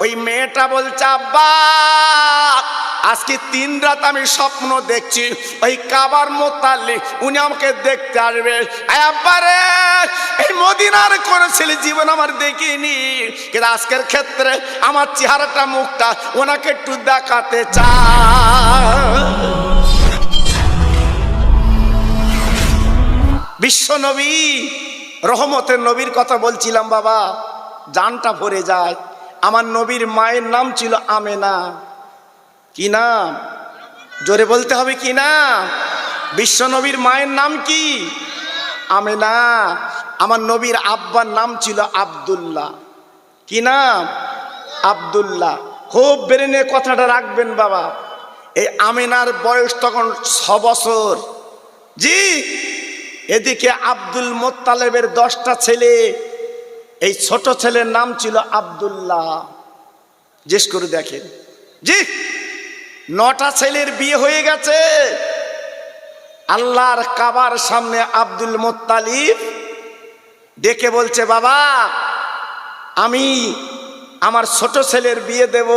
ওই মেয়েটা বলছে আব্বা আজকে 3 রাত আমি স্বপ্ন দেখছি ওই কাবার মোতাল্লিক উনি আমাকে দেখতে আসবে। আব্বা রে এই মদিনার কোন ছেলে জীবন আমার দেখিনি, কিন্তু আজকের ক্ষেত্রে আমার চেহারাটা মুখটা ওনাকে একটু দেখাতে চাই। বিশ্ব নবী রহমতের নবীর কথা বলছিলাম বাবা, জানটা ভরে যায়। আমার নবীর মায়ের নাম ছিল আমেনা। কি নাম? জোরে বলতে হবে কি নাম? বিশ্ব নবীর মায়ের নাম কি? আমেনা। আমার নবীর আব্বার নাম ছিল আব্দুল্লাহ। কি নাম? আব্দুল্লাহ। খুব ব্রেনে কথাটা রাখবেন বাবা। এই আমেনার বয়স তখন 6 বছর। জি, এদিকে আব্দুল মোত্তালেবের 10টা ছেলে, এই ছোট ছেলের নাম ছিল আব্দুল্লাহ। জিজ্ঞেস করে দেখেন, জি 9টা ছেলের বিয়ে হয়ে গেছে। আল্লাহর কাবার সামনে আব্দুল মোত্তালিব ডেকে বলছে বাবা আমি আমার ছোট ছেলের বিয়ে দেব,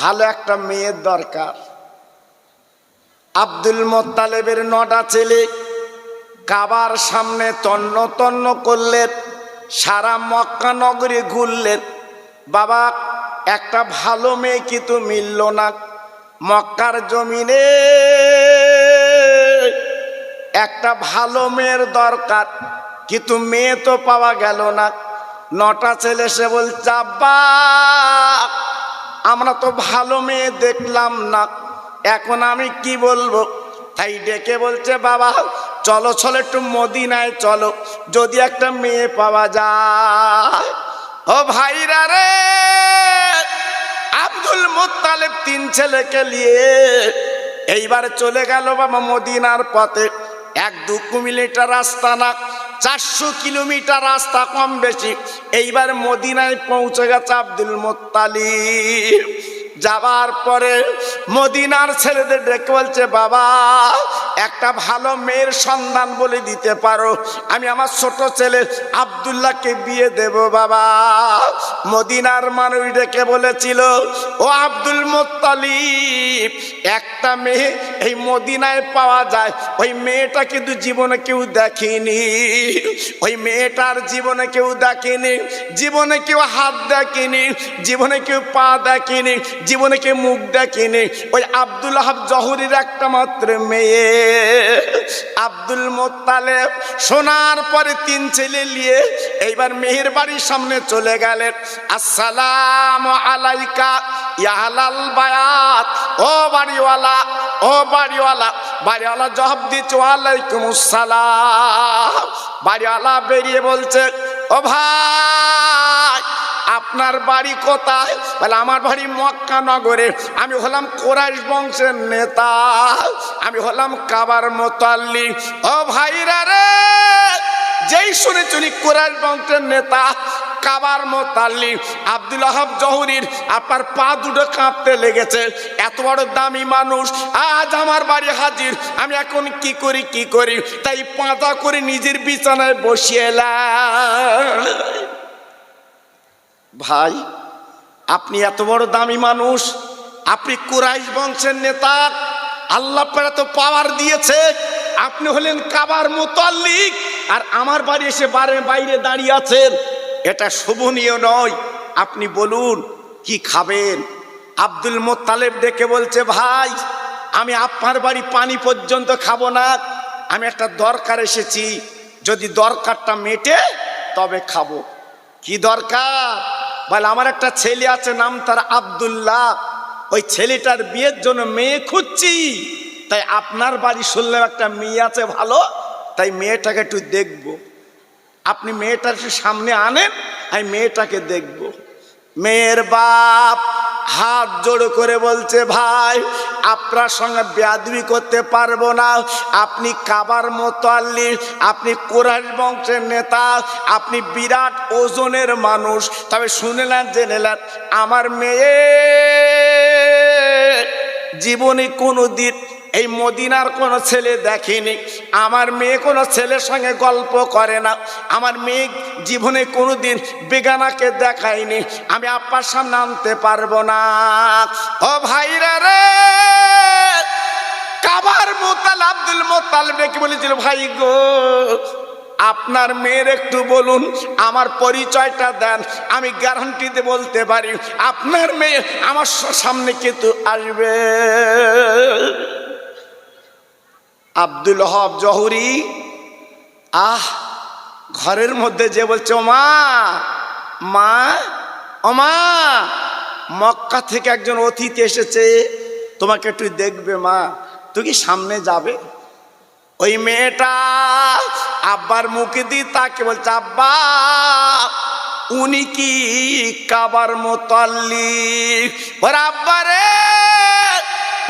ভালো একটা মেয়ের দরকার। আব্দুল মোত্তালেবের 9টা ছেলে কাবার সামনে তন্ন তন্ন করলেন, সারা মক্কা নগরী ঘুরলেন। বাবা একটা ভালো মেয়ে কিন্তু মিলল না। মক্কার জমিনে একটা ভালো মেয়ের দরকার, কিন্তু মেয়ে তো পাওয়া গেল না। 9টা ছেলে সে বলছে আব্বা আমরা তো ভালো মেয়ে দেখলাম না, এখন আমি কি বলবো? তাই ডেকে বলছে বাবা চলো চলো একটু মদিনায় চলো, যদি একটা মেয়ে পাওয়া যায়। ও ভাইরা রে, আব্দুল মোত্তালেব 3 ছেলেকে নিয়ে এইবার চলে গেল বাবা মদিনার পথে। 1-2 কিলোমিটার রাস্তা না, 400 কিলোমিটার রাস্তা কম বেশি। এইবার মদিনায় পৌঁছে গেছে আব্দুল মোত্তালিব। যাবার পরে মদিনার ছেলেদের ডেকে বলছে বাবা একটা ভালো মেয়ের সন্ধান বলে দিতে পারো, আমি আমার ছোট ছেলে আব্দুল্লাহকে বিয়ে দেব বাবা। মদিনার মানুষ ডেকে বলেছিল ও আব্দুল মোত্তালিব একটা মেয়ে এই মদিনায় পাওয়া যায়, ওই মেয়েটা কিন্তু জীবনে কেউ দেখেনি, ওই মেয়েটার জীবনে কেউ দেখেনি, জীবনে কেউ হাত দেখেনি, জীবনে কেউ পা দেখেনি, জীবনে কেউ মুখ দেখেনি। ওই আব্দুল আহাব জহুরির একটা মাত্র মেয়ে। আব্দুল মোত্তালেব শোনার পরে 3 ছেলে নিয়ে এইবার মেয়ের বাড়ির সামনে চলে গেলেন। আসসালামু আলাইকা ইয়া আহলাল বায়াত, ও বাড়িওয়ালা, ও বাড়িওয়ালা। বাড়িওয়ালা জবাব দিচ্ছে ওয়ালাইকুমুস সালাম। বাড়িওয়ালা বেরিয়ে বলছে ও ভাই আপনার বাড়ি কোথায়? বলে আমার বাড়ি মক্কা নগরে, আমি হলাম কুরাইশ বংশের নেতা, আমি হলাম কাবার মোতাল্লিক। ও ভাইরা রে, যেই শুনেছি উনি কুরাইশ বংশের নেতা, কাবার মোতাল্লিক আব্দুল আহাব জহুরির আপনার পা দুটো কাঁপতে লেগেছে। এত বড় দামি মানুষ আজ আমার বাড়ি হাজির, আমি এখন কি করি কি করি? তাই পাঁতা করে নিজের বিছানায় বসিয়ে এলাম। ভাই আপনি এত বড় দামি মানুষ, আপনি কুরাইশ বংশের নেতা, আল্লাহ আপনার এত পাওয়ার দিয়েছে, আপনি হলেন কাবার মুতাল্লিক, আর আমার বাড়ি এসে বাইরে দাঁড়িয়ে আছেন, এটা শোভনীয় নয়। আপনি বলুন কি খাবেন? আব্দুল মোত্তালেব ডেকে বলছে ভাই আমি আপনার বাড়ি পানি পর্যন্ত খাবো না, আমি একটা দরকার এসেছি, যদি দরকারটা মেটে তবে খাবো। কি দরকার? বলে আমার একটা ছেলে আছে, নাম তার আব্দুল্লাহ, ওই ছেলেটার বিয়ের জন্য মেয়ে খুঁজছি, তাই আপনার বাড়ি শুনলাম একটা মেয়ে আছে ভালো, তাই মেয়েটাকে একটু দেখবো। আপনি মেয়েটার একটু সামনে আনেন, আমি মেয়েটাকে দেখব। মেয়ের বাপ হাত জোড় করে বলছে ভাই আপনার সঙ্গে বেয়াদবি করতে পারবো না, আপনি কাবার মুতাল্লিক, আপনি কুরাইশ বংশের নেতা, আপনি বিরাট ওজনের মানুষ, তবে শুনেলেন জেনেলেন আমার মেয়ে জীবনে কোনোদিন এই মদিনার কোনো ছেলে দেখেনি, আমার মেয়ে কোনো ছেলের সঙ্গে গল্প করে না, আমার মেয়ে জীবনে কোনোদিন বেগানাকে দেখায়নি, আমি আব্বার সামনে আনতে পারবো না। ও ভাইরা রে, কাবার মোতাল আব্দুল মোত্তালিব ডেকে বলেছিল, ভাই গো আপনার মেয়ের একটু বলুন, আমার পরিচয়টা দেন, আমি গ্যারান্টিতে বলতে পারি আপনার মেয়ে আমার সামনে কিন্তু আসবে। আব্দুল ওহাব জহুরি ঘরের মধ্যে যে বলছে, ও মা মা ও মা, মক্কা থেকে একজন অতিথি এসেছে, তোমাকে একটু দেখবে মা, তুই কি সামনে যাবে? ওই মেয়েটা আব্বার মুখে দিয়ে তাকে বলছে, আব্বা উনি কি কাবার মোতাল্লিব? ওরে আব্বা রে,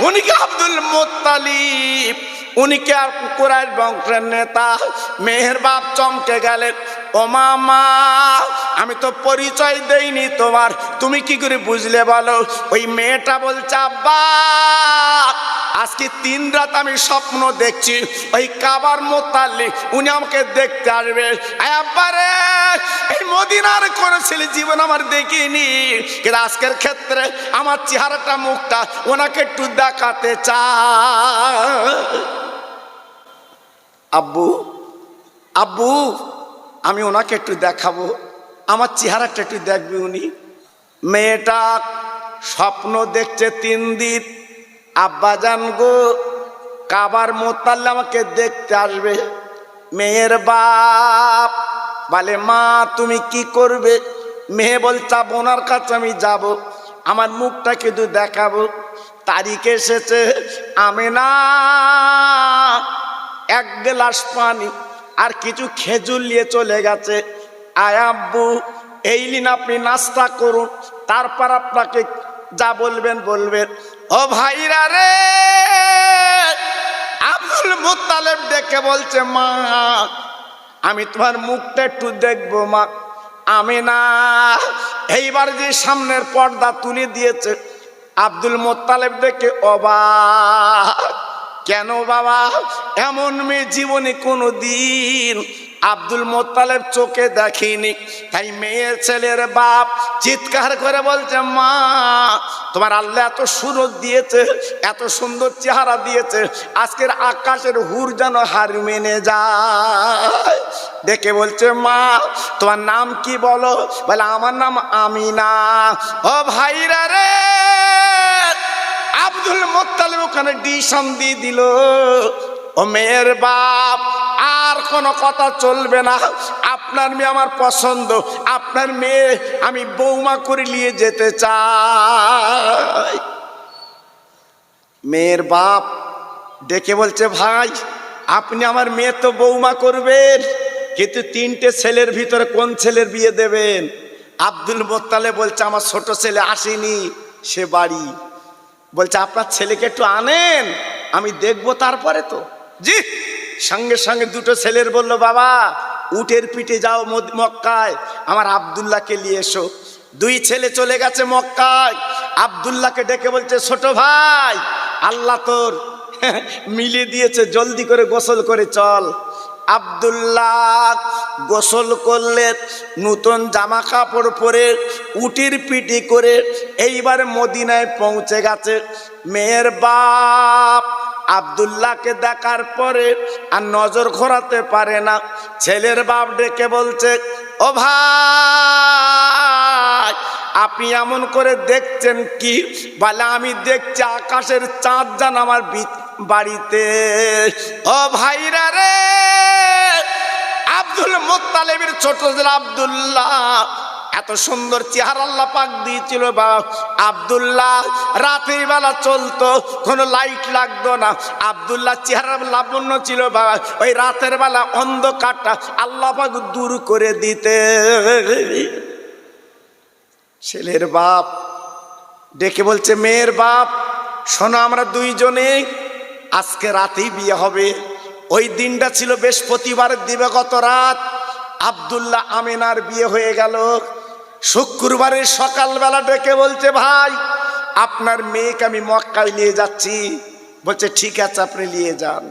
উনি কি আব্দুল মোত্তালিব, উনি কি আর কুরাইশ বংশের নেতা? মেয়ের বাপ চমকে গেলেন, ও মামা আমি তো পরিচয় দেইনি তোমার, তুমি কি করে বুঝলে বলো? ওই মেয়েটা বলছে, আব্বা আজকে 3 রাত আমি স্বপ্ন দেখছি, ওই কাবার মোতাল্লিব উনি আমাকে দেখতে আসবে। আব্বা রে, এই মদিনার কোন ছেলে জীবন আমার দেখিনি, কিন্তু আজকের ক্ষেত্রে আমার চেহারাটা মুখটা ওনাকে একটু দেখাতে চাই। আব্বু আব্বু আমি ওনাকে একটু দেখাবো, আমার চেহারাটা একটু দেখবে উনি। মেয়েটা স্বপ্ন দেখছে 3 দিন, আব্বা জান গো কাবার মোতাল্লিব আমাকে দেখতে আসবে। মেয়ের বাপ বলে, মা তুমি কি করবে? মেয়ে বলছে, ওনার কাছে আমি যাব, আমার মুখটা কিন্তু দেখাবো। তারিখ এসেছে, আমেনা 1 গ্লাস পানি আর কিছু খেজুর নিয়ে চলে গেছে। আয় আব্বু এই নিন, আপনি নাস্তা করুন, তারপর আপনাকে যা বলবেন বলবেন। ও ভাইরা রে, আব্দুল মুত্তালিব ডেকে বলছে, মা আমি তোমার মুখটা একটু দেখবো মা। আমিনা এইবার যে সামনের পর্দা তুলে দিয়েছে, আব্দুল মুত্তালিব দেখে অবাক, কেন বাবা এমন মেয়ে জীবনে কোনো দিন আব্দুল মুত্তালিব চোখে দেখিনি। তাই মেয়ের ছেলের বাপ চিৎকার করে বলছে, মা তোমার আল্লাহ এত সুরত দিয়েছে, এত সুন্দর চেহারা দিয়েছে, আজকের আকাশের হুর যেন হার মেনে যায়। দেখে বলছে, মা তোমার নাম কি বলো? বলে, আমার নাম আমিনা। ও ভাইরা রে, আব্দুল মুত্তালিব ওখানে ডিসিশন দিয়ে দিল, ও মেয়ের বাপ আর কোনো কথা চলবে না, আপনার মেয়ে আমার পছন্দ, আপনার মেয়ে আমি বৌমা করে নিয়ে যেতে চাই। মেয়ের বাপ ডেকে বলছে, ভাই আপনি আমার মেয়ে তো বৌমা করবেন, কিন্তু 3টে ছেলের ভিতরে কোন ছেলের বিয়ে দেবেন? আব্দুল মুত্তালিব বলছে, আমার ছোট ছেলে আসেনি, সে বাড়ি। বলছে, আপনার ছেলেকে একটু আনেন, আমি দেখবো তারপরে তো। জি, সঙ্গে সঙ্গে 2টো ছেলের বলল, বাবা উটের পিঠে যাও মক্কায়, আমার আব্দুল্লাহকে নিয়ে এসো। 2 ছেলে চলে গেছে মক্কায়। আব্দুল্লাহকে ডেকে বলছে, ছোট ভাই আল্লাহ তোর মিলিয়ে দিয়েছে, জলদি করে গোসল করে চল। আব্দুল্লাহ গোসল করলে, নতুন জামা কাপড় পরে উটির পিটি করে এইবার মদিনায় পৌঁছে গেছে। মেয়ের বাপ আব্দুল্লাহকে দেখার পরে আর নজর ঘোরাতে পারে না। ছেলের বাপ ডেকে বলছে, ও ভাই আপনি এমন করে দেখছেন কি? বলে, আমি দেখছি আকাশের চাঁদ যেন আমার বাড়িতে। ও ভাইরা রে, আব্দুল মুত্তালিবের ছোট ছেলে আব্দুল্লাহ এত সুন্দর চেহারা আল্লাহ পাক দিয়েছিল বাবা। আব্দুল্লাহ রাতের বেলা চলতো, কোনো লাইট লাগতো না। আব্দুল্লাহ চেহারা লাবণ্য ছিল বাবা, ওই রাতের বেলা অন্ধকারটা আল্লাহ পাক দূর করে দিতে। ছেলের বাপ ডেকে বলছে, মেয়ের বাপ শোনো, আমরা 2 জনে আজকে রাতেই বিয়ে হবে। ওই দিনটা ছিল বৃহস্পতিবারের দিবাগত রাত। আব্দুল্লাহ আমিনার বিয়ে হয়ে গেল। শুক্রবারের সকালবেলা ডেকে বলছে, ভাই আপনার মেয়েকে আমি মক্কায় নিয়ে যাচ্ছি, বলছে ঠিক আছে আপনি নিয়ে যান।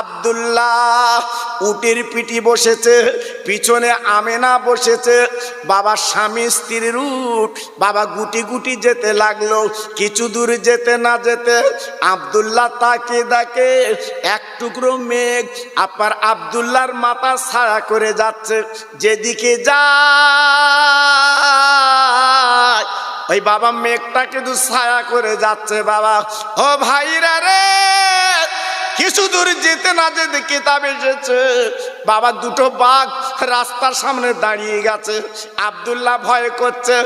আব্দুল্লাহ উটের পিঠে বসেছে, পিছনে আমেনা বসেছে। বাবা স্বামী স্ত্রীর উট বাবা গুটি গুটি যেতে লাগলো। কিছু দূর যেতে না যেতে আব্দুল্লাহ তাকে দেখে এক টুকরো মেঘ আপনার আব্দুল্লাহর মাথা ছায়া করে যাচ্ছে। যেদিকে যায় ওই বাবা মেঘটা কিন্তু ছায়া করে যাচ্ছে। বাবা ও ভাইরা রে, কিছু দূর যেতে না যেতে কিতাব এসেছে বাবা দুটো বাঘ রাস্তার সামনে দাঁড়িয়ে গেছে। আব্দুল্লাহ ভয় করছে,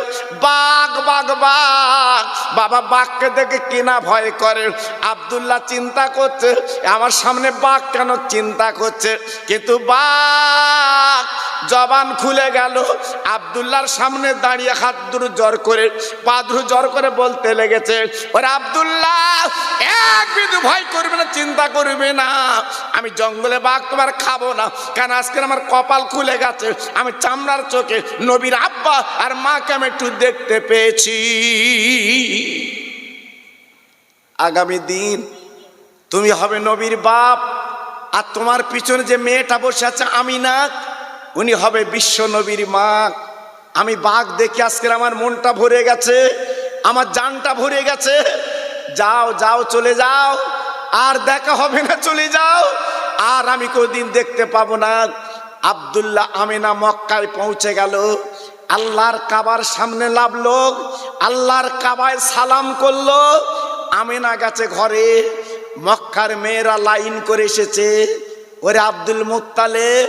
বাঘ বাঘ বাঘ। বাবা বাঘকে দেখে কিনা ভয় করে। আব্দুল্লাহ চিন্তা করছে আমার সামনে বাঘ কেন, চিন্তা করছে। কিন্তু বাঘ জবান খুলে গেল। আব্দুল্লাহর সামনে দাঁড়িয়ে হাত দুরু জোর করে পা দুরু জোর করে বলতে লেগেছে, ওরে আব্দুল্লাহ এক বিন্দু ভয় করবে না, চিন্তা করবে না, আমি জঙ্গলে বাঘ তোমার খাবো না। কেন আজকে আমার কপাল খুলে গেছে, আমি চামড়ার চোখে নবীর আব্বা আর মাকে আমি একটু দেখতে পেয়েছি। আগামী দিন তুমি হবে নবীর বাপ, আর তোমার পিছনে যে মেয়েটা বসে আছে আমিনা, উনি হবে বিশ্ব নবীর মা। আমি বাঘ দেখে আজকে আমার মনটা ভরে গেছে, আমার জানটা ভরে গেছে। যাও যাও চলে যাও, আর দেখা হবে না, চলে যাও, আর আমি কোনদিন দেখতে পাবো না। আব্দুল্লাহ আমিনা মক্কায় পৌঁছে গেল। আল্লাহর কাবার সামনে লাভলো, আল্লাহর কাবায় সালাম করলো। আমিনা গেছে ঘরে, মক্কার মেয়েরা লাইন করে এসেছে। ওরে আব্দুল মুত্তালিব,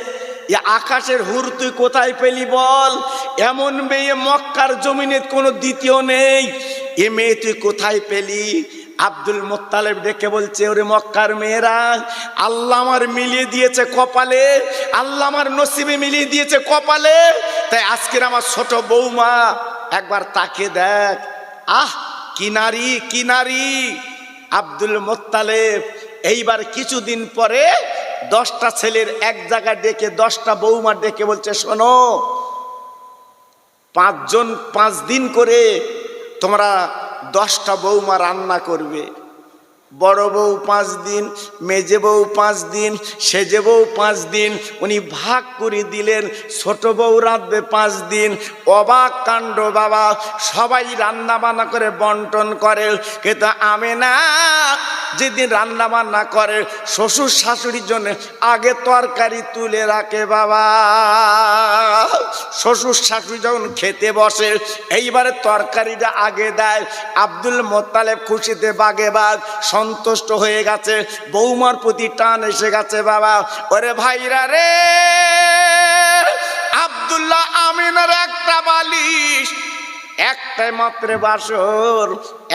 এ আকাশের হুর তুই কোথায় পেলি বল? এমন মেয়ে মক্কার জমিনে কোনো দ্বিতীয় নেই, এ মেয়ে তুই কোথায় পেলি? আব্দুল মুত্তালিব ডেকে বলছে, ওরে মক্কার মেয়েরা, আল্লাহ আমার মিলিয়ে দিয়েছে কপালে, আল্লাহ আমার নসিবে মিলিয়ে দিয়েছে কপালে, তাই আজকের আমার ছোট বৌমা একবার তাকে দেখ। আহ কি নারী, কি নারী! আব্দুল মুত্তালিব এইবার কিছুদিন পরে 10টা ছেলের এক জায়গায় ডেকে 10টা বৌমা ডেকে বলছে, শোনো, 5 জন 5 দিন করে তোমরা 10টা বৌমা রান্না করবে। বড় বউ 5 দিন, মেজে বউ 5 দিন, সেজে বউ 5 দিন। উনি ভাগ করে দিলেন, ছোট বউ রাঁধবে 5 দিন। অবাক কাণ্ড বাবা, সবাই রান্না বান্না করে বন্টন করে। কিন্তু আমিনা যেদিন রান্না বান্না করে শ্বশুর শাশুড়ির জন্য আগে তরকারি তুলে রাখে বাবা। শ্বশুর শাশুড়ি যখন খেতে বসে এইবারে তরকারিটা আগে দেয়। আব্দুল মুত্তালিব খুশিতে বাগে বাগ, সন্তুষ্ট হয়ে গেছে, বৌমার প্রতি টান এসে গেছে বাবা। ওরে ভাইরা রে, আব্দুল্লাহ আমিনার একটা বালিশ, একটাই মাত্র বাসর,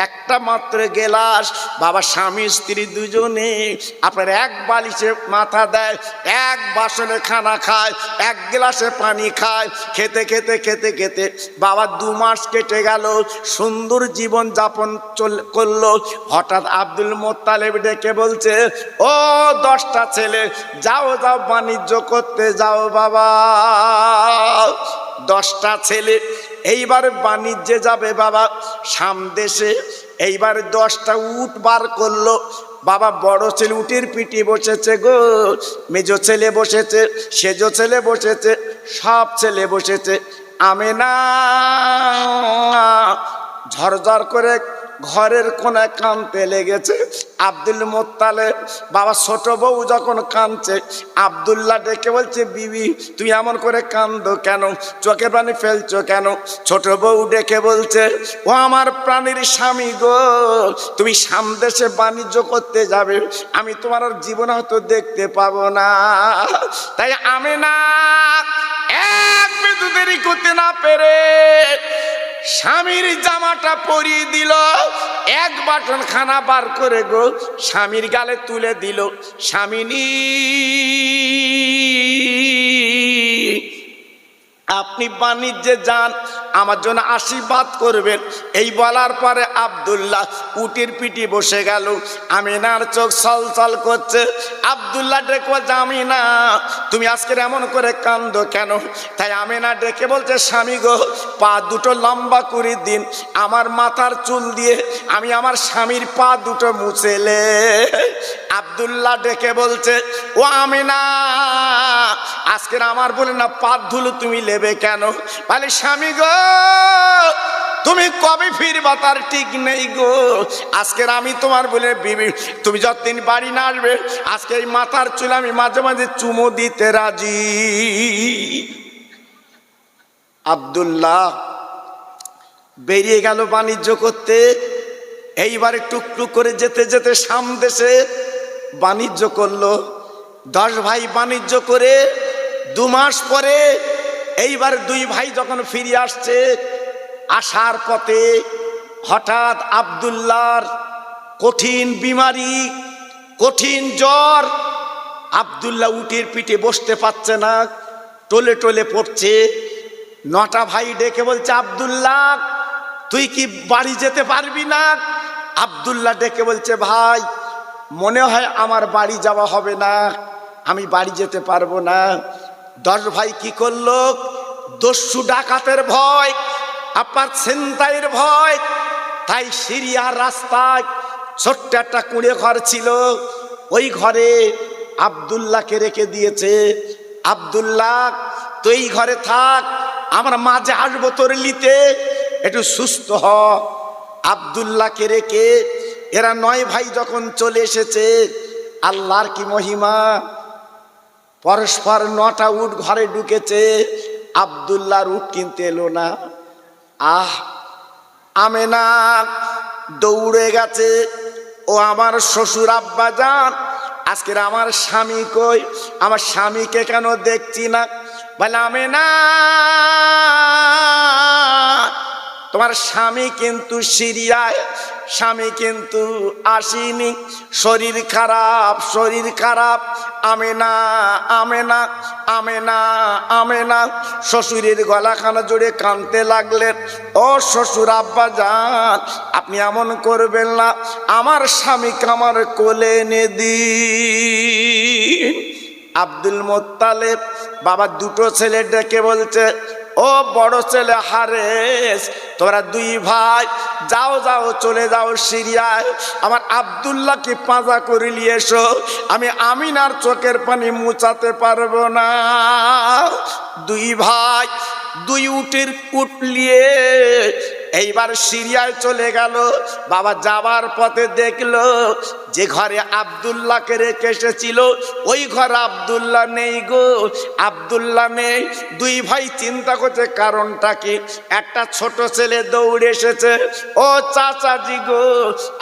একটা মাত্র গেলাস। বাবা স্বামী স্ত্রী দুজনে আপনার এক বালিশে মাথা দেয়, এক বাসনে খানা খায়, এক গ্লাসে পানি খায়। খেতে খেতে খেতে খেতে বাবা 2 মাস কেটে গেল, সুন্দর জীবন যাপন করলো। হঠাৎ আব্দুল মুত্তালিব ডেকে বলছে, ও 10টা ছেলে, যাও যাও বাণিজ্য করতে যাও বাবা। 10টা ছেলে এইবার বাণিজ্যে যাবে বাবা সামদেশে। এইবার 10টা উট বার করলো বাবা। বড় ছেলে উটের পিঠে বসেছে গো, মেজো ছেলে বসেছে, সেজো ছেলে বসেছে, সব ছেলে বসেছে। আমিনা ঝরঝর করে ঘরের কোনায় কাঁদতে লেগেছে। আব্দুল মুত্তালিব বাবা ছোট বউ যখন কাঁদছে, আব্দুল্লাহ ডেকে বলছে, বিবি তুমি এমন করে কাঁদো কেন, চোখে পানি ফেলছো কেন? ছোট বউ ডেকে বলছে, ও আমার প্রাণীর স্বামী গো, তুমি সামদেশে বাণিজ্য করতে যাবে, আমি তোমার আর জীবনে হয়তো দেখতে পাবো না। তাই আমিনা এক বিন্দু দেরি করতে না পেরে স্বামীর জামাটা পরিয়ে দিল, এক বাটন খানা বার করে গো স্বামীর গালে তুলে দিল। স্বামিনী আপনি বাণিজ্যে যান, আমার জন্য আশীর্বাদ করবেন। এই বলার পরে আব্দুল্লাহ উটের পিঠে বসে গেল। আমিনার চোখ ছলছল করছে। আব্দুল্লাহ ডেকে বলছে, আমিনা তুমি আজকে এমন করে কান্দো কেন? তাই আমিনা ডেকে বলছে, স্বামী গো, পা দুটো লম্বা করে দিন, আমার মাথার চুল দিয়ে আমি আমার স্বামীর পা দুটো মুছেলে। আব্দুল্লাহ ডেকে বলছে, ও আমিনা আজকের আমার বলে না পা ধুলো তুমি নেবে কেন? বলে, স্বামী গো তুমি কবে ফিরবা তার ঠিক নেই গো। আজকের আমি তোমার বলে বিবি, তুমি যতদিন বাড়ি না আসবে আজকে এই মাথার চুল আমি মাঝে মাঝে চুমো দিতে রাজি। আব্দুল্লাহ বেরিয়ে গেল বাণিজ্য করতে। এইবারে টুকটুক করে যেতে যেতে সামদেশে বাণিজ্য করলো। 10 ভাই বাণিজ্য করে 2 মাস পরে এইবার 2 ভাই যখন ফিরে আসছে, আসার পথে হঠাৎ আব্দুল্লাহর কঠিন বিমারি, কঠিন জ্বর। আব্দুল্লাহ উটের পিঠে বসতে পারছে না, টলে টলে পড়ছে। 9টা ভাই ডেকে বলছে, আব্দুল্লাহ তুই কি বাড়ি যেতে পারবি না? আব্দুল্লাহ ডেকে বলছে, ভাই মনে হয় আমার বাড়ি যাওয়া হবে না, আমি বাড়ি যেতে পারবো না। 10 ভাই কি করলো? দস্যু ডাকাতের ভয়, আপনার ছিনতাইয়ের ভয়, তাই সিরিয়ার রাস্তায় ছোট্ট একটা কুঁড়ে ঘর ছিল, ওই ঘরে আব্দুল্লাহকে রেখে দিয়েছে। আব্দুল্লাহ তুই এই ঘরে থাক, আমার মাঝে আসবো তোর লিতে, একটু সুস্থ হ। আব্দুল্লাহকে রেখে এরা 9 ভাই যখন চলে এসেছে, আল্লাহর কি মহিমা, পরস্পর 9টা উট ঘরে ঢুকেছে। আব্দুল্লাহর উট কিনতে এলো না। আমেনা দৌড়ে গেছে, ও আমার শ্বশুর আব্বা যান, আজকের আমার স্বামী কই? আমার স্বামীকে কেন দেখছি না? বলে, আমেনা তোমার স্বামী কিন্তু সিরিয়ায়, স্বামী কিন্তু আসেনি, শরীর খারাপ, শরীর খারাপ। আমেনা আমেনা আমেনা আমেনা শ্বশুরের গলাখানা জুড়ে কাঁদতে লাগলেন। ও শ্বশুর আব্বা যান, আপনি এমন করবেন না, আমার স্বামীকে আমার কোলে এনে দিন। আব্দুল মোত্তালেব বাবা 2টো ছেলে ডেকে বলছে, ও বড় ছেলে হারেস, তোরা 2 ভাই যাও যাও চলে যাও সিরিয়ায়, আমার আব্দুল্লাহকে পাঁজা করে নিয়ে এসো, আমি আমিনার চোখের পানি মুছাতে পারবো না। 2 ভাই 2 উটের উট নিয়ে এইবার সিরিয়ায় চলে গেল। বাবা যাবার পথে দেখলো যে ঘরে আব্দুল্লাহকে রেখে এসেছিল ওই ঘর আব্দুল্লাহ নেই গো, আব্দুল্লাহ নেই। 2 ভাই চিন্তা করছে কারণটা কি। একটা ছোট ছেলে দৌড়ে এসেছে, ও চাচাজি গো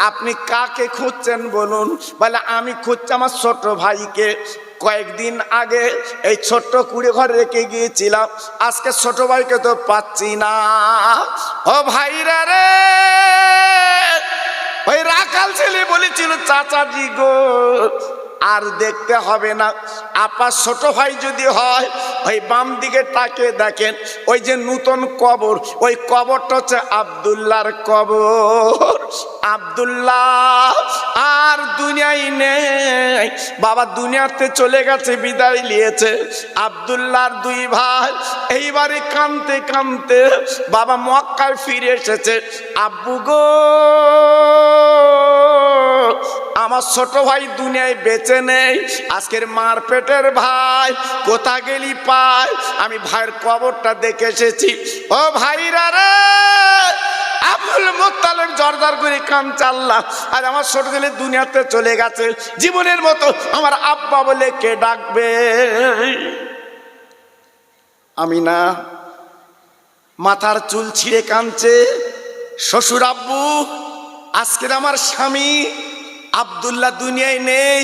আপনি কাকে খুঁজছেন বলুন? বলে, আমি খুঁজছি আমার ছোট ভাইকে। কয়েকদিন আগে এই ছোট্ট কুড়ে ঘরে রেখে গিয়েছিলাম, আজকে ছোট ভাইকে তো পাচ্ছি না। ও ভাইরা রে, ওই রাখাল ছেলে বলেছিল, চাচাজি গো আর দেখতে হবে না, আপনার ছোট ভাই যদি হয় ওই বাম দিকে তাকে দেখেন, ওই যে নূতন কবর, ওই কবরটা হচ্ছে আব্দুল্লাহর কবর। আব্দুল্লাহ আর দুনিয়ায় নেই বাবা, দুনিয়াতে চলে গেছে, বিদায় নিয়েছে। আব্দুল্লাহর 2 ভাই এইবারে কাঁদতে কাঁদতে বাবা মক্কায় ফিরে এসেছে। আব্বু গো আমার ছোট ভাই দুনিয়ায় বেঁচে নেই, আজকের মার পেটের ভাই কোথা গেলি পায়, আমি ভাইয়ের কবরটা দেখে এসেছি। ও ভাইরা রে, আব্দুল মুত্তালিব জোরদার করে কান চাল্লা, আর আমার ছোট ছেলে দুনিয়াতে চলে গেছে, জীবনের মতো আমার আব্বা বলে কে ডাকবে? আমিনা মাথার চুল ছিঁড়ে কাঁদছে, শ্বশুর আব্বু আজকের আমার স্বামী আব্দুল্লাহ দুনিয়ায় নেই,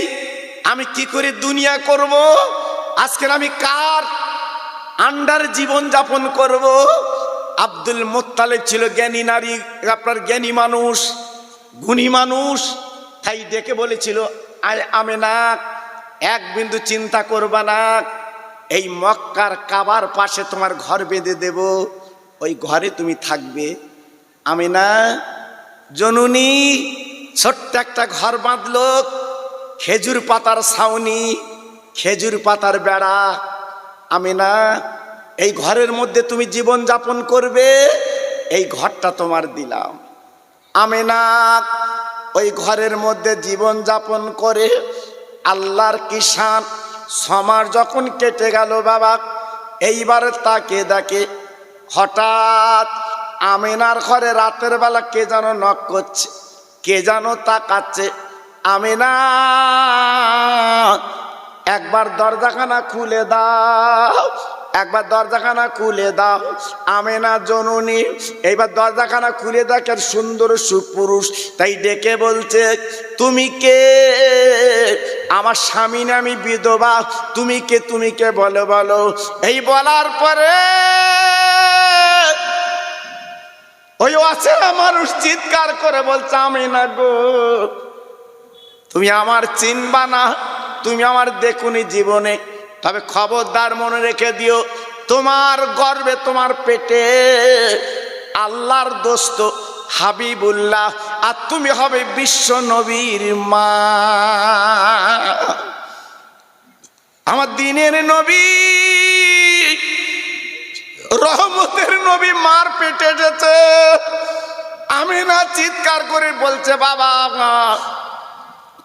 আমি কি করে দুনিয়া করব? আজকের আমি কার আন্ডার জীবন যাপন করব? আব্দুল মুত্তালিব ছিল জ্ঞানী নারী, আপনার জ্ঞানী মানুষ, গুণী মানুষ, তাই ডেকে বলেছিল, আমেনা এক বিন্দু চিন্তা করবা না, এই মক্কার কাবার পাশে তোমার ঘর বেঁধে দেব, ওই ঘরে তুমি থাকবে। আমিনা জননী ছোট্ট একটা ঘর বাঁধলো, খেজুর পাতার ছাউনি, খেজুর পাতার বেড়া। আমিনা এই ঘরের মধ্যে তুমি জীবন যাপন করবে, এই ঘরটা তোমার দিলাম। আমিনা ওই ঘরের মধ্যে জীবন যাপন করে আল্লাহর কিষান 6 মাস যখন কেটে গেল বাবা, এইবার তাকে দেখে হঠাৎ আমিনার ঘরে রাতের বেলা কে যেন নক করছে, কে যেন তাকাচ্ছে। আমিনা একবার দরজাখানা খুলে দাও, একবার দরজাখানা খুলে দাও। আমিনা জননী এইবার দরজাখানা খুলে দেখেন সুন্দর সুপুরুষ, তাই ডেকে বলছে তুমি কে? আমার স্বামী না, আমি বিধবা। তুমি কে? তুমি কে বলো বলো। এই বলার পরে ওই অচেনা মানুষ চিৎকার করে বলছে আমিনা গো, তুমি আমার চিনবা না, তুমি আমার দেখুনি জীবনে, তবে খবরদার মনে রেখে দিও, তোমার গর্ভে তোমার পেটে আল্লাহর দোস্ত হাবিবুল্লাহ, আর তুমি হবে বিশ্ব নবীর মা। আমার দিনের নবী, রহমতের নবী মার পেটে যেতে। আমিনা চিৎকার করে বলছে বাবা,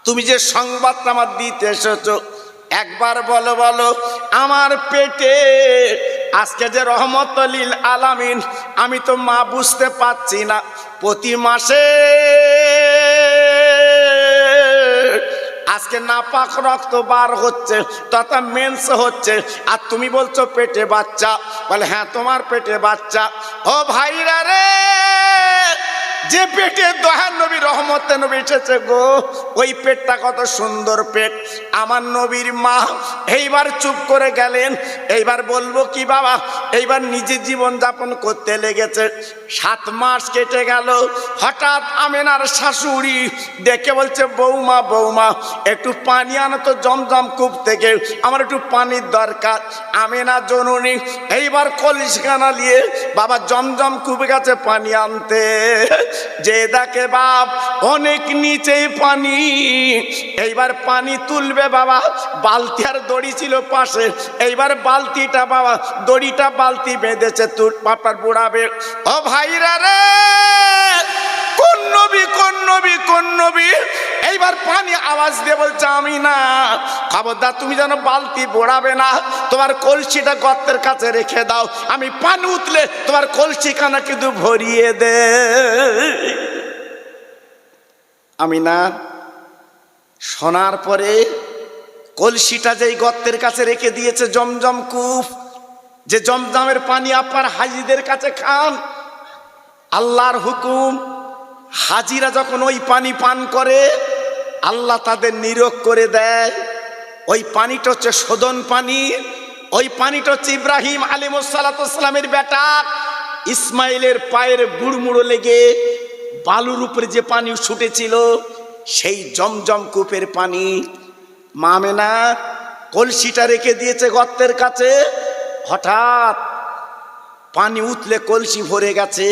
তুমি যে সংবাদটা আমার দিতে এসেছো একবার বলো বলো, আমার পেটে আজকে যে রহমতুল লিল আলামিন, আমি তো মা বুঝতে পারছি না, প্রতি মাসে আজকে নাপাক রক্ত বার হচ্ছে তথা মেন্স হচ্ছে, আর তুমি বলছো পেটে বাচ্চা। বলে হ্যাঁ তোমার পেটে বাচ্চা। ও ভাইরা রে, যে পেটে দয়ার নবী রহমতের নবী এসেছে গো, ওই পেটটা কত সুন্দর পেট। আমার নবীর মা এইবার চুপ করে গেলেন। এইবার বলবো কি বাবা, এইবার নিজে জীবন যাপন করতে লেগেছে। 7 মাস কেটে গেল। হঠাৎ আমিনার শাশুড়ি দেখে বলছে বৌমা বৌমা একটু পানি আনো তো জমজম কূপ থেকে, আমার একটু পানির দরকার। আমিনা জননী এইবার কলসিখানা নিয়ে বাবা জমজম কূপে গেছে পানি আনতে। যে দেখে বাপ অনেক নিচেই পানি, এইবার পানি তুলবে বাবা, বালতি আর দড়ি ছিল পাশে, এইবার বালতিটা বাবা দড়িটা বালতি বেঁধেছে, তুই পাপার বুড়াবে। ও ভাইরা রে, কোন নবী কোন নবী কোন নবী? এইবার পানি আওয়াজ দিয়ে বলছে আমিনা খবরদার তুমি যেন বালতি বোড়াবে না, তোমার কলসিটা গর্তের কাছে রেখে দাও, আমি পানি উঠলে তোমার কলসিখানা কিন্তু ভরিয়ে দে। আমিনা শোনার পরে কলসিটা যেই গর্তের কাছে রেখে দিয়েছে জমজম কূপ, যে জমজমের পানি আপনার হাজিদের কাছে খান, আল্লাহর হুকুম, হাজিরা যখন ওই পানি পান করে আল্লাহ তাদের নিরোগ করে দেয়। ওই পানিটা হচ্ছে শোধন পানি। ওই পানিটা হচ্ছে ইব্রাহিম আলাইহিসসালামের বেটা ইসমাইলের পায়ের বুড়মুড়ো লেগে বালুর উপরে যে পানি ছুটেছিল, সেই জমজম কূপের পানি। মা আমেনা কলসিটা রেখে দিয়েছে গর্তের কাছে। হঠাৎ পানি উঠলে কলসি ভরে গেছে।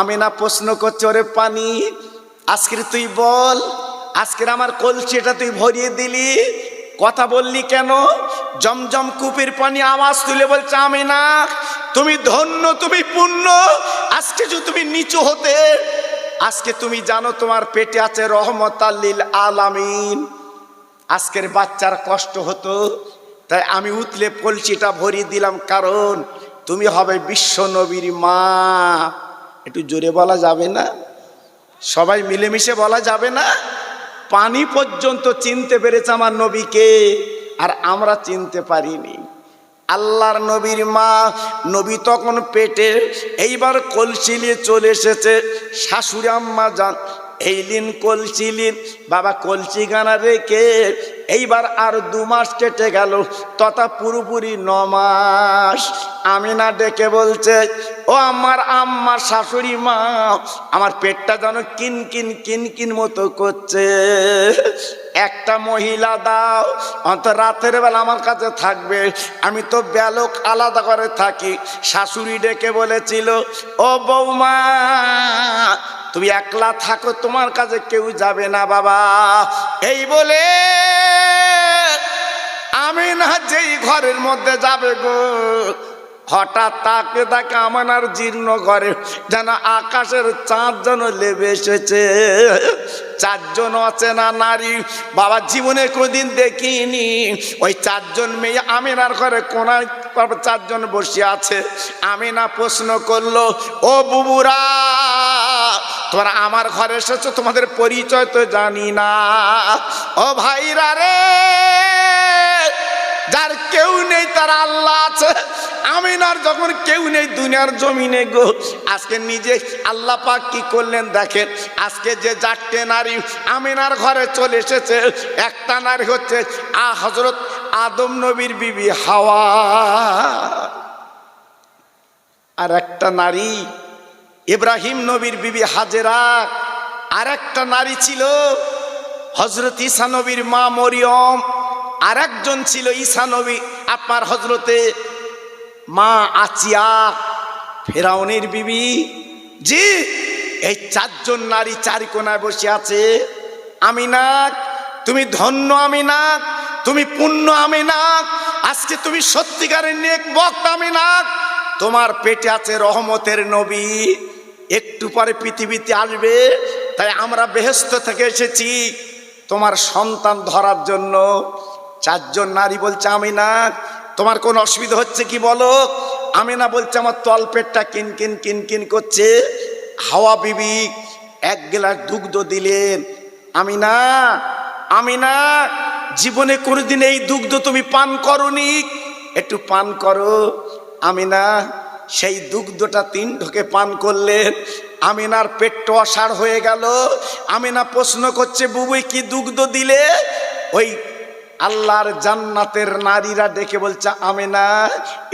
আমেনা প্রশ্ন করছে ওরে পানি, আজকের তুই বল, আজকের আমার কলসিটা তুই ভরিয়ে দিলি, কথা বললি কেন? জমজম কূপের পানি আওয়াজ তুলে বলছে আমেনা তুমি ধন্য, তুমি পুণ্য। আজকে যদি তুমি নিচু হতে, আজকে তুমি জানো তোমার পেটে আছে রহমতুল লিল আলামিন, আজকের বাচ্চার কষ্ট হতো, তাই আমি উতলে কলসিটা ভরিয়ে দিলাম, কারণ তুমি হবে বিশ্ব নবীর মা। একটু জোরে বলা যাবে না? সবাই মিলেমিশে বলা যাবে না? পানি পর্যন্ত চিনতে পেরেছে আমার নবীকে, আর আমরা চিনতে পারিনি। আল্লাহর নবীর মা, নবী তখন পেটে, এইবার কলসি নিয়ে চলে এসেছে। শাশুড়ি আম্মা যান এইলিন কলসি লিন, বাবা কলসি গানা রেখে এইবার আর 2 মাস কেটে গেল, তথা পুরোপুরি 9 মাস। আমিনা ডেকে বলছে, ও আমার আম্মা, শাশুড়ি মা, আমার পেটটা যেন কিনকিন কিনকিন মতো করছে, একটা মহিলা দাও, অন্ত রাতের বেলা আমার কাছে থাকবে, আমি তো ব্যালক আলাদা করে থাকি। শাশুড়ি ডেকে বলেছিল, ও বৌমা, তুমি একলা থাকো, তোমার কাছে কেউ যাবে না বাবা। এই বলে আমিনা যেই ঘরের মধ্যে যাবে গো, হঠাৎ তাকে তাকে আমিনার জীর্ণ ঘরে যেন আকাশের চাঁদ যেন লেবে এসেছে। 4 জন অচেনা নারী, বাবা জীবনে কোনদিন দেখিনি। ওই 4 জন মেয়ে আমিনার ঘরে কোনায় 4 জন বসে আছে। আমিনা প্রশ্ন করলো, ও বুবুরা, তোমরা আমার ঘরে এসেছো, তোমাদের পরিচয় তো জানি না। ও ভাইরা রে, যার কেউ নেই তার আল্লাহ আছে। আমিনার যখন কেউ নেই দুনিয়ার জমিনে গো, আজকে নিজে আল্লাহ পাক কি করলেন দেখেন। আজকে যে 4টে নারী আমিনার ঘরে চলে এসেছে, একটা নারী হচ্ছে হযরত আদম নবীর বিবি হাওয়া, আর একটা নারী ইব্রাহিম নবীর বিবি হাজেরা, আর একটা নারী ছিল হযরত ঈসা নবীর মা মরিয়ম, আর একজন ছিল ঈসা নবী আপনার হযরতে মা আচিয়া, ফেরাউনের বিবি। জি, এই 4 জন নারী 4 কোণায় বসে আছে। আমিনা, তুমি ধন্য, আমিনা তুমি পুণ্য, আমিনা আজকে তুমি সত্যিকারের নেক বক্তা। আমিনা, তোমার পেটে আছে রহমতের নবী, একটু পরে পৃথিবীতে আসবে, তাই আমরা বেহেশত থেকে এসেছি তোমার সন্তান ধরার জন্য। 4 জন নারী বলছে, আমিনা তোমার কোন অসুবিধা হচ্ছে কি বলো? আমিনা বলছে, আমার তল পেটটা কিনকিন কিনকিন করছে। হাওয়া বিবি 1 গ্লাস দুগ্ধ দিলেন। আমিনা, আমিনা জীবনে কোনোদিন এই দুগ্ধ তুমি পান করনি, একটু পান করো। আমিনা সেই দুগ্ধটা 3 ঢোকে পান করলেন। আমিনার পেটটা অসাড় হয়ে গেল। আমিনা প্রশ্ন করছে, বুবুই কি দুগ্ধ দিলে? ওই আল্লাহর জান্নাতের নারীরা ডেকে বলছে, আমিনা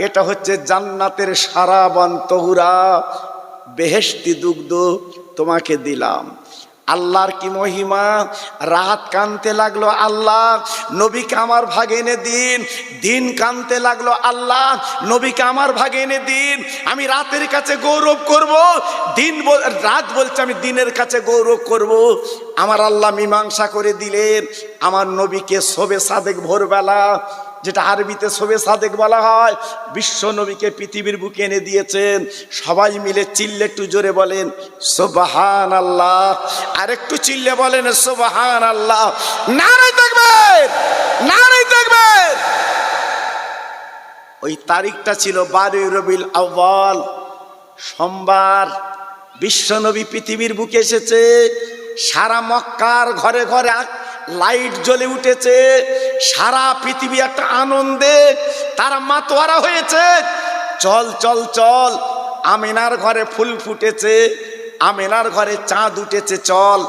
এটা হচ্ছে জান্নাতের সারাবান তহুরা, বেহেশতি দুগ্ধ তোমাকে দিলাম। আল্লাহর কি মহিমা। রাত কানতে লাগলো, আল্লাহ নবীকে আমার ভাগে এনে দিন। দিন কানতে লাগলো, আল্লাহ নবীকে আমার ভাগে এনে দিন। আমি রাতের কাছে গৌরব করব, রাত বলছে আমি দিনের কাছে গৌরব করব। আমার আল্লাহ মীমাংসা করে দিলেন, আমার নবীকে শবে সাদেক ভোরবেলা, যেটা আরবিতে শবে সাদেক বলা হয়, বিশ্ব নবীকে পৃথিবীর বুকে এনে দিয়েছেন। সবাই মিলে চিল্লে একটু জোরে বলেন সুবহানাল্লাহ, আর একটু চিল্লে বলেন সুবহানাল্লাহ। নারে তাকবীর, নারে তাকবীর। ওই তারিখটা ছিল 12 রবিউল আউয়াল, সোমবার। বিশ্ব নবী পৃথিবীর বুকে এসেছে। সারা মক্কার ঘরে ঘরে লাইট জ্বলে উঠেছে। সারা পৃথিবী একটা আনন্দে তারা মাতোয়ারা হয়েছে। চল চল চল, আমিনার ঘরে ফুল ফুটেছে, আমিনার ঘরে চাঁদ উঠেছে, চল।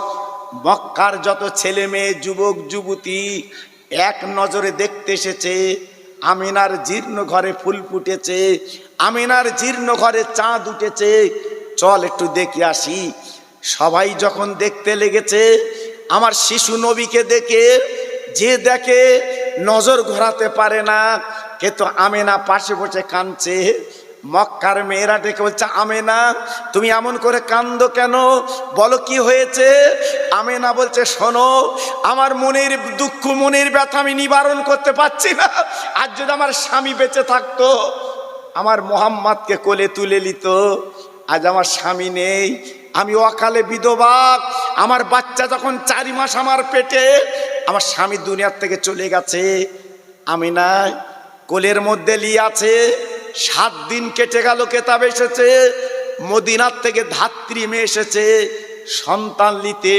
মক্কার যত ছেলে মেয়ে, যুবক যুবতী এক নজরে দেখতে এসেছে। আমিনার জীর্ণ ঘরে ফুল ফুটেছে, আমিনার জীর্ণ ঘরে চাঁদ উঠেছে, চল একটু দেখে আসি। সবাই যখন দেখতে লেগেছে, আমার শিশু নবীকে দেখে যে দেখে নজর ঘোরাতে পারে না, কিন্তু আমিনা পাশে বসে কাঁদছে। মক্কার মেয়েরা ডেকে বলছে, আমিনা তুমি এমন করে কান্দো কেন, বলো কি হয়েছে? আমিনা বলছে, শোনো, আমার মনের দুঃখ, মনের ব্যথা আমি নিবারণ করতে পারছি না। আর যদি আমার স্বামী বেঁচে থাকতো, আমার মোহাম্মদকে কোলে তুলে নিত। আজ আমার স্বামী নেই, আমি অকালে বিধবা। আমার বাচ্চা যখন 4 মাস আমার পেটে, আমার স্বামী দুনিয়ার থেকে চলে গেছে। আমিনা কোলের মধ্যে নিয়ে আছে। 7 দিন কেটে গেল, কেতাব এসেছে মদিনার থেকে ধাত্রী মেয়ে এসেছে সন্তান নিতে।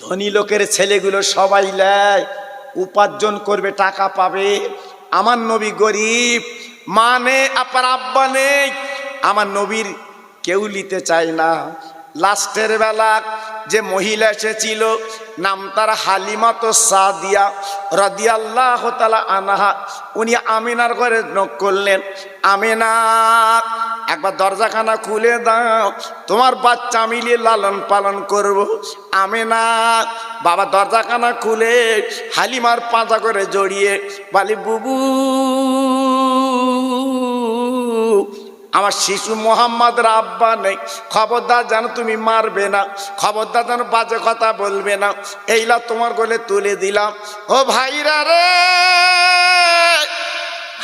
ধনী লোকের ছেলেগুলো সবাই নেয়, উপার্জন করবে, টাকা পাবে। আমার নবী গরিব, মা নেই, আপার আব্বা নেই। আমার নবীর কেউ নিতে চায় না। লাস্টের বেলা যে মহিলা এসেছিল নাম তার হালিমা তো সাদিয়া রাদিয়াল্লাহু তাআলা আনহা, উনি আমিনার ঘরে নক করলেন, আমিনা একবার দরজাখানা খুলে দাও, তোমার বাচ্চা মিলিয়ে লালন পালন করব। আমিনা বাবা দরজাখানা খুলে হালিমার পাঁজা করে জড়িয়ে বলে, বুবু আমার শিশু মোহাম্মদের আব্বা নেই, খবরদার যেন তুমি মারবে না, খবরদার যেন বাজে কথা বলবে না, এইলা তোমার গলে তুলে দিলাম। ও ভাইরা রে,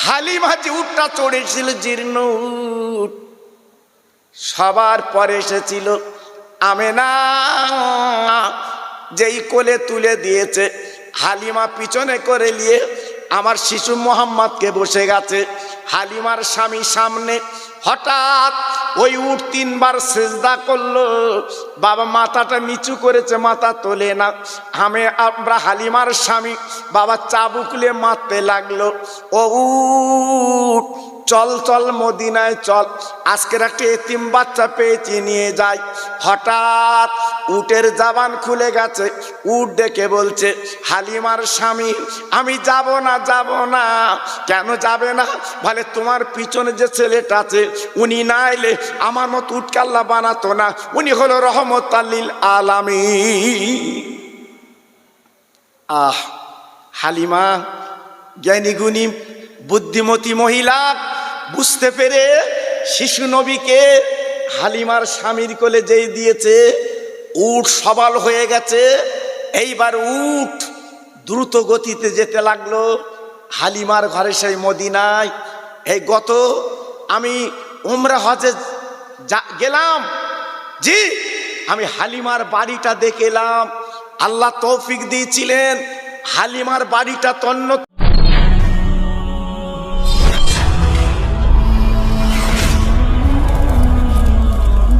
হালিমা যে উটটা চড়েছিল জীর্ণ উট, সবার পরে এসেছিল আমেনা, যেই কোলে তুলে দিয়েছে হালিমা পিছনে করে নিয়ে আমার শিশু মোহাম্মদকে বসে গেছে। হালিমার স্বামী সামনে, হঠাৎ ওই উট তিনবার সেজদা করলো, বাবা মাথাটা নিচু করেছে, মাথা তোলে না। আমরা হালিমার স্বামী বাবা চাবুকলে মারতে লাগলো, ও উট চল চল মদিনায় চল, আজকের একটা এতিম বাচ্চা পেয়েছি নিয়ে যাই। হঠাৎ উটের জবান খুলে গেছে, উট ডেকে বলছে, হালিমার স্বামী আমি যাব না, যাব না। কেন যাবে না? বলে তোমার পিছনে যে ছেলেটা আছে উনি না এলে আমার মতো উটকাল্লা বানাতো না, উনি হলো রহমত লিল আলামিন। আহ, হালিমা জ্ঞানী গুণী বুদ্ধিমতী মহিলা বুঝতে পেরে শিশু নবীকে হালিমার স্বামীর কোলে যেই দিয়েছে, উট সবাল হয়ে গেছে। এইবার উট দ্রুত গতিতে যেতে লাগলো হালিমার ঘরে, সেই মদিনায়। এই গত আমি উমরা হজে গেলাম, জি আমি হালিমার বাড়িটা দেখে এলাম। আল্লাহ তৌফিক দিয়েছিলেন, হালিমার বাড়িটা তন্ন